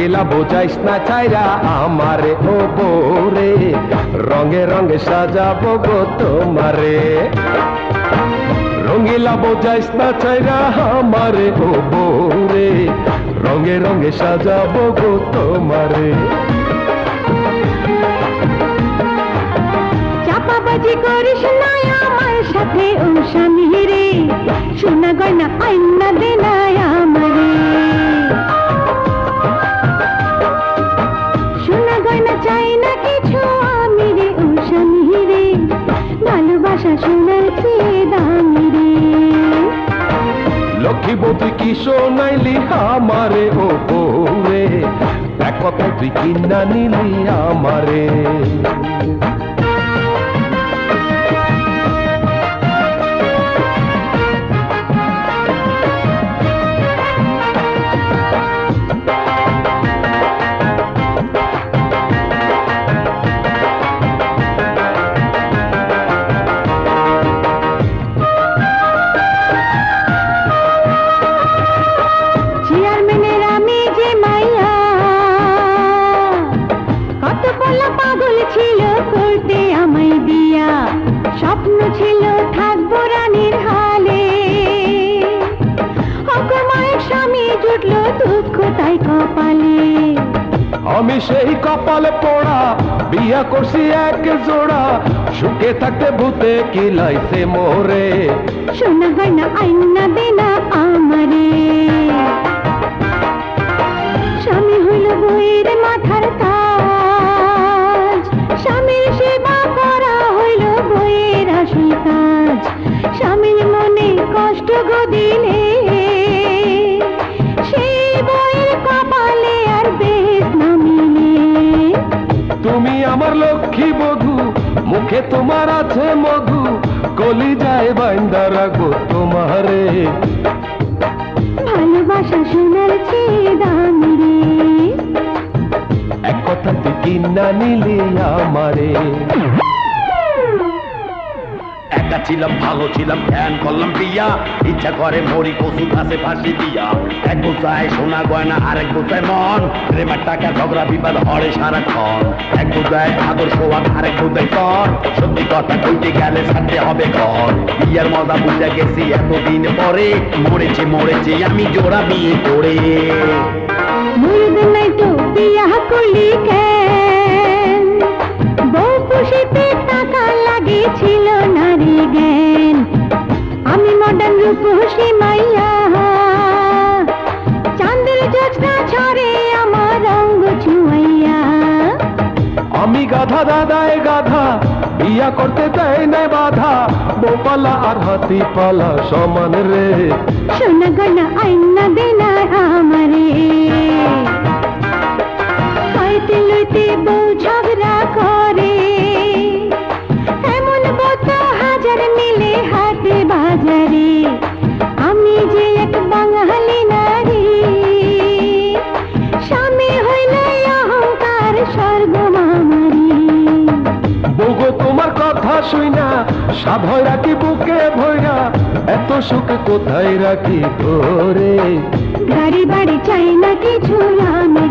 রঙ্গিলা বোঝাইস না ছাইরা আমারে ও বৌরে, রঙে রঙে সাজাবো গো তোমারে। রঙ্গিলা বোঝাইস না ছাইরা আমারে ও বৌরে, রঙে রঙে সাজাবো গো তোমারে। চাপাবাজি করিস না আমার সাথে ও স্বামী রে, সোনা গয়না আইনা দে না আমারে। সোনা গয়না চাই না কিছু আমি রে ও স্বামী রে, ভালোবাসা সোনার চেয়ে দামি রে। লক্ষ্মী বৌদি কি শোনাইলি আমারে ও বৌরে, এক কথা তুই কিনা নিলি আমারে। পাগল ছিল করতে আমায় দিয়া, স্বপ্ন ছিল থাকবো রানীর হালে। অকমায়ের স্বামী জুটলো দুঃখ তাই কপালে। আমি সেই কপালে পড়া বিয়া করছি এক জোড়া, সুখে থাকতে ভূতে কিলাইছে মোরে। সোনা গয়না আইনা দে না আমারে, স্বামী হইল বইয়ের মাথার তাজ, স্বামীর সেবা করা হইল বইয়ের আসল কাজ। স্বামীর মনে কষ্ট গো দিলে, সেই বইয়ের কপালে আর বেশ না মিলে। তুমি আমার লক্ষ্মী বধূ, মুখে তোমার আছে মধু, কলিজায় বাইন্দা রাখবো তোমারে। ভালোবাসা সোনার চেয়ে দামি রে, এক কথা তুই কিনা নিলি আমারে। একা ছিলাম ভালো ছিলাম ধ্যান করলাম বিয়া, ইচ্ছা করে মরি কচু গাছে ফাঁসি দিয়া। এক বোঝায় সোনা গয়না আরেক বোঝায় মন, প্রেমের টাকা ঝগড়া বিবাদ হরে সারাক্ষণ। এক বোঝায় আদর সোয়াদ আরেক বোঝায় পর, সত্যি কথা কইতে গেলে ছাড়তে হবে ঘর। বিয়ার মজা বুঝে গেছি এতদিন পরে, মরেছি মরেছি আমি জোড়া বিয়ে করে। মুরুদ নাই তো বিয়া করলি কেন, বউ খুশিতে টাকা লাগেছিল নারী জ্ঞান। আমি মডার্ন রূপসী মাইয়া, চাঁদের জোছনা ছড়ে আমার রঙ ছুঁয়াইয়া। আমি গাধা দাদায় গাধা, বিয়া করতে চাই না বাধা, বউপালা আর হাতি পালা সমান রে। সোনা গয়না আইনা দে না আমারে, খাইতে লইতে বউ ঝগড়া করে, এমন বত হাজার মিলে হাটে বাজারে। আমি যে এক বাঙালি নারী, স্বামী হইল অহংকার স্বর্গ মামারি। বউগো তোমার কথা শুইনা সাধ হয় রাখি বুকে ভৈরা, এত সুখ কোথায় রাখি তোরে। গাড়ি বাড়ি চাই না কিছু আমি